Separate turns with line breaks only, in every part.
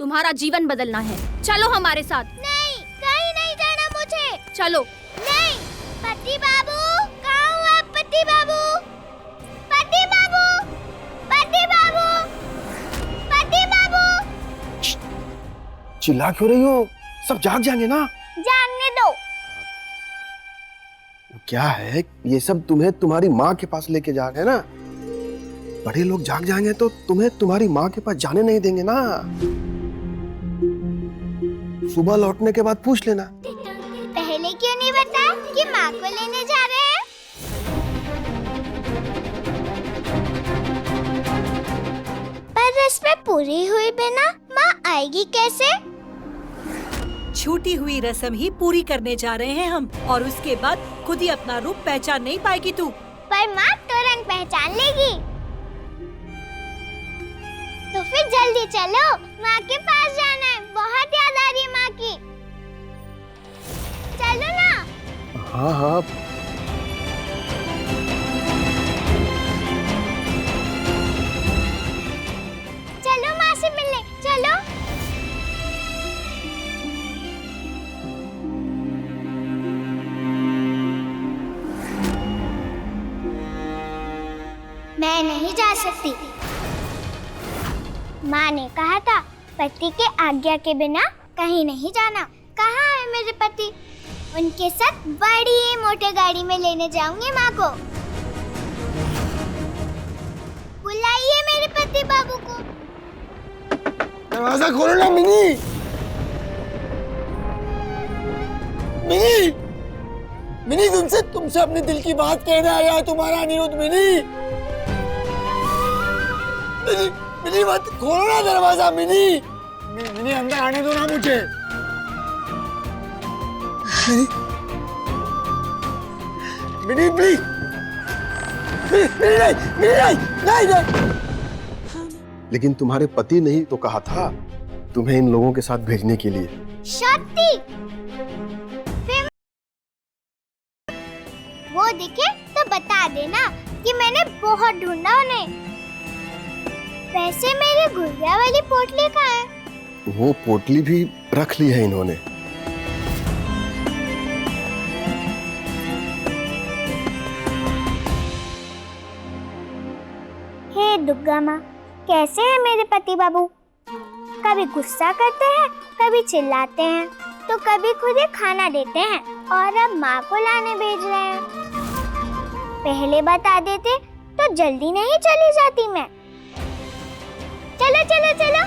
तुम्हारा जीवन बदलना है। चलो हमारे साथ।
नहीं, कहीं नहीं जाना मुझे।
चलो।
नहीं। पति बाबू, कहाँ हो आप? पति बाबू, पति बाबू, पति बाबू, पति बाबू।
चिल्ला क्यों रही हो? सब जाग जाएंगे ना।
जागने दो।
क्या है ये सब? तुम्हें तुम्हारी माँ के पास लेके जा रहे हैं ना। बड़े लोग जाग जाएंगे तो तुम्हें तुम्हारी माँ के पास जाने नहीं देंगे ना। सुबह लौटने के बाद पूछ लेना।
पहले क्यों नहीं बताया कि माँ को लेने जा रहे हैं? पर रस्में पूरी हुई बिना माँ आएगी कैसे?
छूटी हुई रस्म ही पूरी करने जा रहे हैं हम, और उसके बाद खुद ही अपना रूप पहचान नहीं पाएगी तू।
पर माँ तुरंत पहचान लेगी। तो फिर जल्दी चलो, माँ के पास जाना है। बहुत याद आ रही है माँ की। चलो ना।
हाँ हाँ।
चलो माँ से मिलने, चलो। मैं नहीं जा सकती। माँ ने कहा था पति के आज्ञा के बिना कहीं नहीं जाना। कहाँ है मेरे पति? उनके साथ बड़ी मोटी गाड़ी में लेने जाऊंगी माँ को। बुलाइए मेरे पति बाबू को।
दरवाजा खोलो ना मिनी। मिनी, मिनी तुमसे अपने दिल की बात कहने आया है तुम्हारा अनिरुद्ध। मिनी, मिनी, मिनी मत खोलो ना दरवाजा। मिनी, मिनी अंदर आने दो ना मुझे। Mini, mini please. मिनी नहीं, मिनी नहीं, नहीं। लेकिन तुम्हारे पति ने ही तो कहा था तुम्हें इन लोगों के साथ भेजने के लिए।
शक्ति, वो दिखे तो बता देना कि मैंने बहुत ढूंढा उन्हें। वैसे मेरी गुड़िया वाली पोटली कहाँ है?
वो पोटली भी रख ली है इन्होंने।
हे दुर्गा माँ, कैसे हैं मेरे पति बाबू? कभी गुस्सा करते हैं, कभी चिल्लाते हैं, तो कभी खुद ही खाना देते हैं, और अब माँ को लाने भेज रहे हैं। पहले बता देते तो जल्दी नहीं चली जाती मैं। चलो चलो चलो।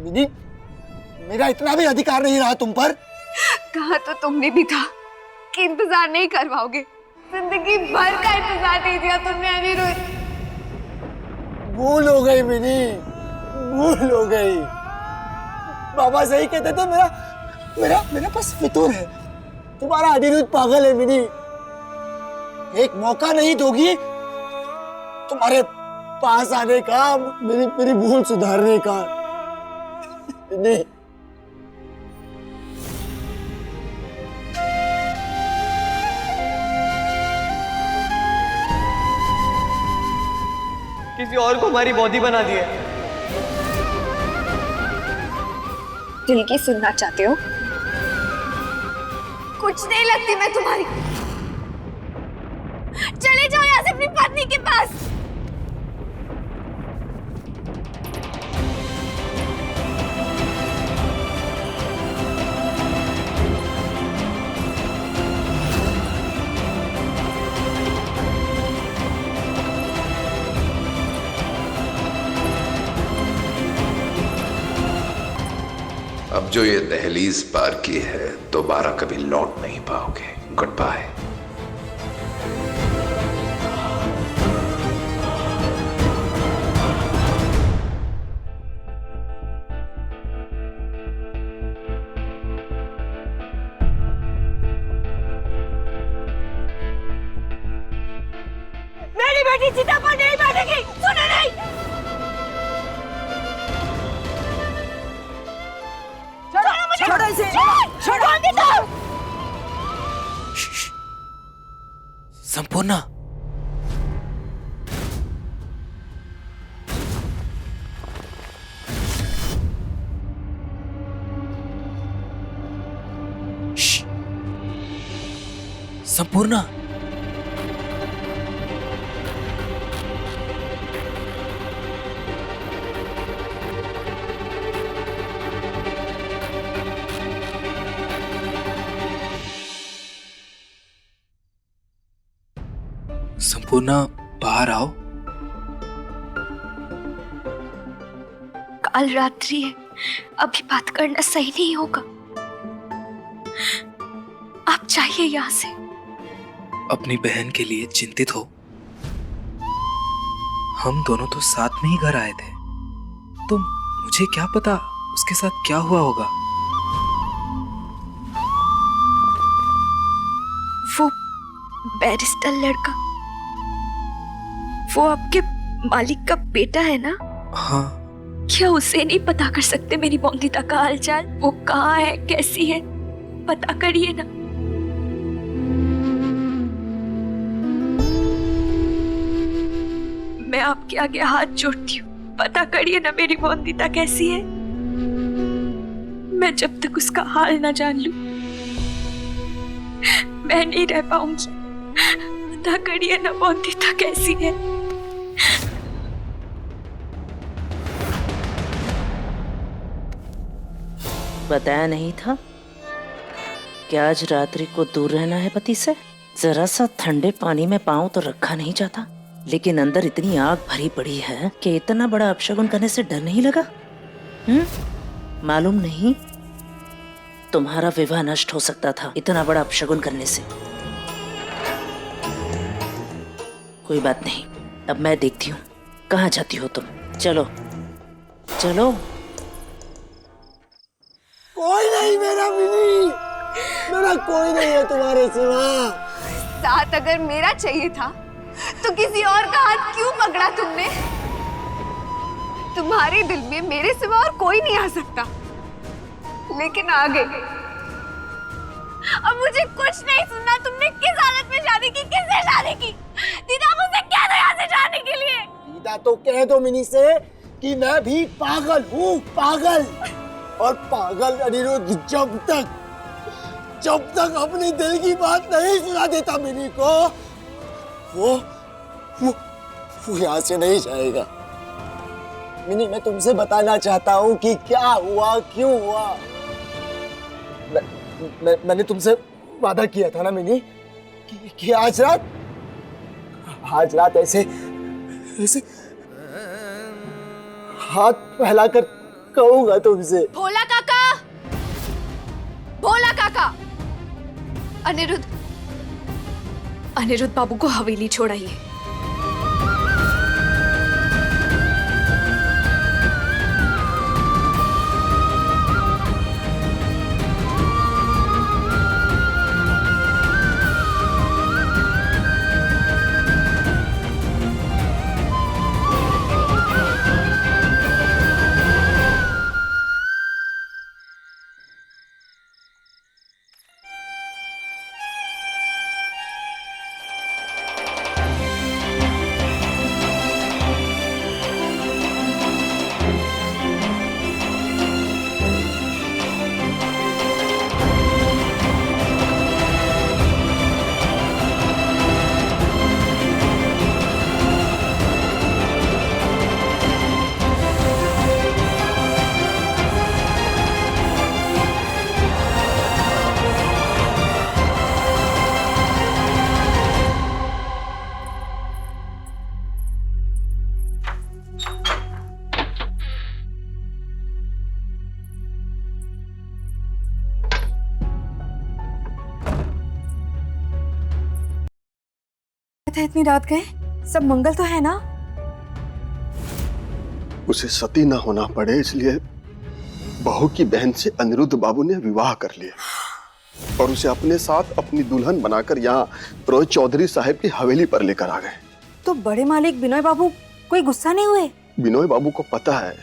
मिनी, मेरा इतना भी अधिकार नहीं रहा तुम पर।
कहा तो तुमने भी था कि इंतजार नहीं करवाओगे। जिंदगी भर का इंतजार दे दिया तुमने अनिरुद्ध।
भूल हो गई मिनी, भूल हो गई। बाबा सही कहते थे, मेरा मेरा मेरा बस फितूर है। तुम्हारा अनिरुद्ध पागल है मिनी। एक मौका नहीं दोगी तुम्हारे पास आने का, मेरी भूल सुधारने का। मिनी,
किसी और को हमारी बॉडी बना दी है।
दिल की सुनना चाहते हो? कुछ नहीं लगती मैं तुम्हारी। चले जाओ यहाँ से अपनी पत्नी के पास।
अब जो ये दहलीज पार की है दोबारा कभी लौट नहीं पाओगे। Goodbye.
मेरी बेटी चिता पर नहीं बैठेगी, सुने नहीं? छोड़ो इसे, छोड़ो।
संपूर्णा, संपूर्णा, संपूर्णा बाहर आओ।
काल रात्रि है, अभी बात करना सही नहीं होगा। आप जाइए यहाँ से।
अपनी बहन के लिए चिंतित हो? हम दोनों तो साथ में ही घर आए थे, तो मुझे क्या पता उसके साथ क्या हुआ होगा।
वो बैरिस्टर लड़का, वो आपके मालिक का बेटा है ना?
हाँ।
क्या उसे नहीं पता कर सकते मेरी बॉन्दिता का हालचाल? वो कहाँ है, कैसी है, पता करिए ना। मैं आपके आगे हाथ जोड़ती हूँ, पता करिए ना मेरी बॉन्दिता कैसी है। मैं जब तक उसका हाल ना जान लूं, मैं नहीं रह पाऊंगी। पता करिए ना बॉन्दिता कैसी है।
बताया नहीं था कि आज रात्रि को दूर रहना है पति से? जरा सा ठंडे पानी में पाँव तो रखा नहीं जाता, लेकिन अंदर इतनी आग भरी पड़ी है कि इतना बड़ा अपशगुन करने से डर नहीं लगा? मालूम नहीं तुम्हारा विवाह नष्ट हो सकता था इतना बड़ा अपशगुन करने से। कोई बात नहीं, अब मैं देखती हूँ कहाँ जाती हो तुम। चलो चलो।
कोई नहीं मेरा मिनी, मेरा कोई नहीं है तुम्हारे सिवा।
साथ अगर मेरा चाहिए था तो किसी और का हाथ क्यों पकड़ा तुमने? तुम्हारे दिल में मेरे सिवा और कोई नहीं आ सकता, लेकिन आ गई। अब मुझे कुछ नहीं सुनना। तुमने किस हालत में शादी की, किससे शादी की? दीदा मुझसे कह दो यहाँ से जाने के लिए।
दीदा तो कह दो मिनी से कि मैं भी पागल हूँ, पागल। और पागल अनिरुद्ध जब तक अपने दिल की बात नहीं सुना देता मिनी को, वो यहाँ से नहीं जाएगा। मिनी, मैं तुमसे बताना चाहता हूँ कि क्या हुआ, क्यों हुआ। मैंने तुमसे वादा किया था ना मिनी कि आज रात ऐसे हाथ फैलाकर कहूंगा तुमसे।
भोला काका, भोला काका। अनिरुद्ध बाबू को हवेली छोड़ाइए।
इतनी रात गए, सब मंगल तो है ना?
उसे सती ना होना पड़े इसलिए बहू की बहन से अनिरुद्ध बाबू ने विवाह कर लिया और उसे अपने साथ अपनी दुल्हन बनाकर यहाँ रोहित चौधरी साहब की हवेली पर लेकर आ गए।
तो बड़े मालिक बिनोय बाबू कोई गुस्सा नहीं हुए?
बिनोय बाबू को पता है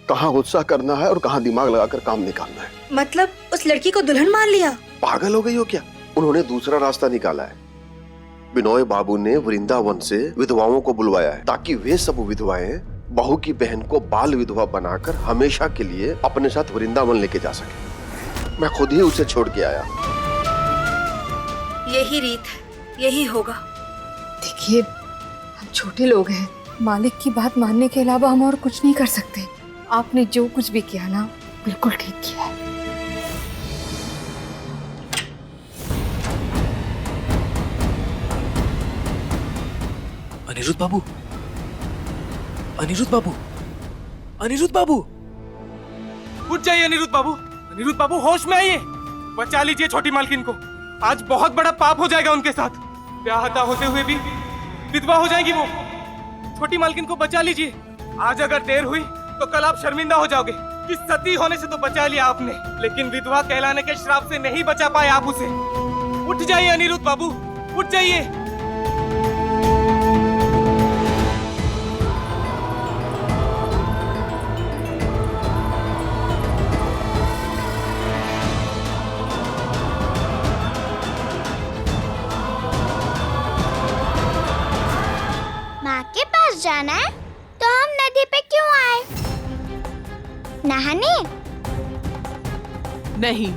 कहाँ गुस्सा करना है और कहाँ दिमाग लगाकर काम निकालना है।
मतलब उस लड़की को दुल्हन मान लिया?
पागल हो गई हो क्या? उन्होंने दूसरा रास्ता निकाला है। बिनोय बाबू ने वृंदावन से विधवाओं को बुलवाया है ताकि वे सब विधवाएं बहू की बहन को बाल विधवा बनाकर हमेशा के लिए अपने साथ वृंदावन लेके जा सके। मैं खुद ही उसे छोड़ के आया।
यही रीत है, यही होगा। देखिए, हम छोटे लोग हैं, मालिक की बात मानने के अलावा हम और कुछ नहीं कर सकते। आपने जो कुछ भी किया ना, बिल्कुल ठीक किया है।
अनिरुद्ध बाबू, अनिरुद्ध बाबू, अनिरुद्ध बाबू,
उठ जाइए अनिरुद्ध बाबू। अनिरुद्ध बाबू होश में आइए, बचा लीजिए छोटी मालकिन को। आज बहुत बड़ा पाप हो जाएगा उनके साथ। ब्याहता होते हुए भी विधवा हो जाएगी वो। छोटी मालकिन को बचा लीजिए। आज अगर देर हुई तो कल आप शर्मिंदा हो जाओगे कि सती होने से तो बचा लिया आपने, लेकिन विधवा कहलाने के श्राप से नहीं बचा पाए आप उसे। उठ जाइए अनिरुद्ध बाबू, उठ जाइए।
माँ के पास जाना है तो हम नदी पे क्यों आए? नहाने?
नहीं,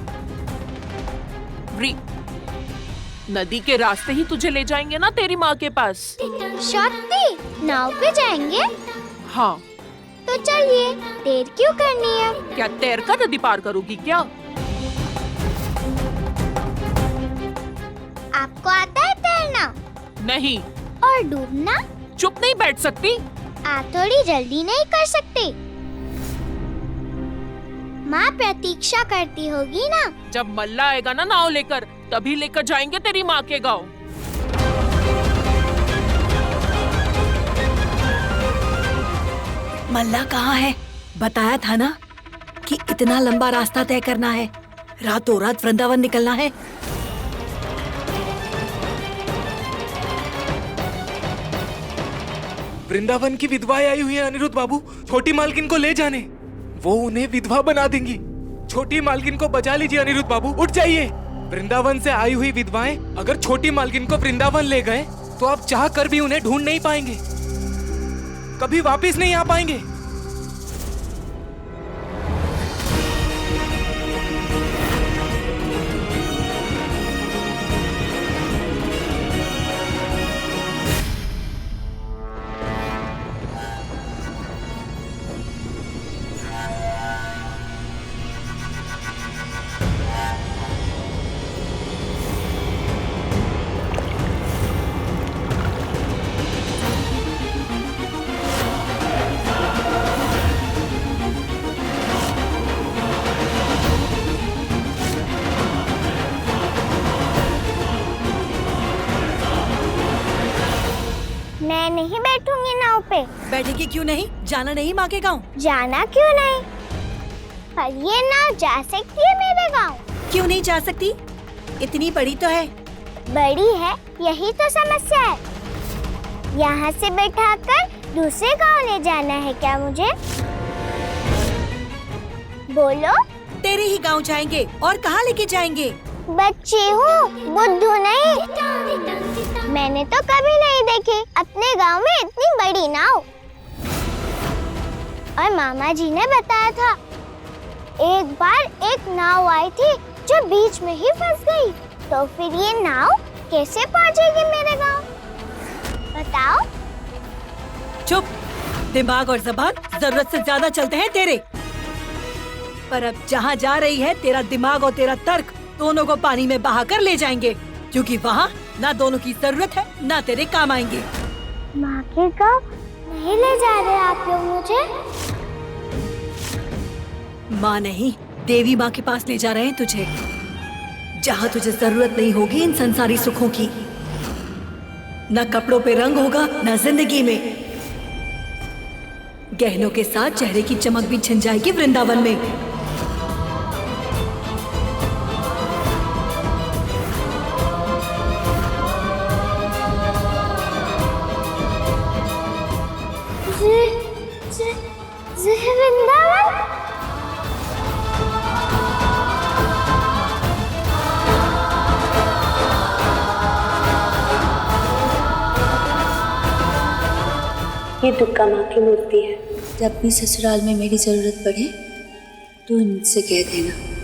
नदी के रास्ते ही तुझे ले जाएंगे ना तेरी माँ के पास।
शक्ति, नाव पे जाएंगे?
हाँ।
तो चलिए, देर क्यों करनी है?
क्या तैर कर नदी पार करोगी क्या?
आपको आता है तैरना?
नहीं।
और डूबना?
चुप नहीं बैठ सकती?
आप थोड़ी जल्दी नहीं कर सकती? माँ प्रतीक्षा करती होगी ना?
जब मल्ला आएगा ना नाव लेकर, तभी लेकर जाएंगे तेरी माँ के गाँव।
मल्ला कहाँ है? बताया था ना कि इतना लंबा रास्ता तय करना है, रातों रात वृंदावन निकलना है।
वृंदावन की विधवाएं आई हुई है अनिरुद्ध बाबू, छोटी मालकिन को ले जाने। वो उन्हें विधवा बना देंगी। छोटी मालकिन को बचा लीजिए अनिरुद्ध बाबू, उठ जाइए। वृंदावन से आई हुई विधवाएं अगर छोटी मालकिन को वृंदावन ले गए तो आप चाह कर भी उन्हें ढूंढ नहीं पाएंगे, कभी वापस नहीं आ पाएंगे।
मैं नहीं बैठूंगी नाव पे।
बैठेगी क्यों नहीं? जाना नहीं माँ के गाँव?
जाना क्यों नहीं? पर ये नाव जा सकती है मेरे गाँव।
क्यों नहीं जा सकती? इतनी बड़ी तो है।
बड़ी है, यही तो समस्या है। यहाँ से बैठाकर दूसरे गाँव ले जाना है क्या मुझे? बोलो।
तेरे ही गाँव जाएंगे, और कहाँ लेके जाएंगे?
बच्ची हूँ, बुद्धू नहीं। मैंने तो कभी नहीं देखी अपने गांव में इतनी बड़ी नाव। और मामा जी ने बताया था, एक बार एक नाव आई थी जो बीच में ही फंस गई। तो फिर ये नाव कैसे पहुंचेगी मेरे गांव? बताओ।
चुप। दिमाग और ज़बान जरूरत से ज्यादा चलते हैं तेरे। पर अब जहाँ जा रही है, तेरा दिमाग और तेरा तर्क दोनों को पानी में बहाकर ले जाएंगे, क्योंकि वहाँ ना दोनों की जरूरत है, ना तेरे काम आएंगे।
माँ के गाँव नहीं ले जा रहे आप लोग मुझे?
माँ नहीं, देवी माँ के पास ले जा रहे हैं तुझे, जहाँ तुझे जरूरत नहीं होगी इन संसारी सुखों की। ना कपड़ों पे रंग होगा, ना जिंदगी में। गहनों के साथ चेहरे की चमक भी छिन जाएगी वृंदावन में।
वृंदावन?
ये दुर्गा माँ की मूर्ति है।
जब भी ससुराल में मेरी जरूरत पड़े तो उनसे कह देना।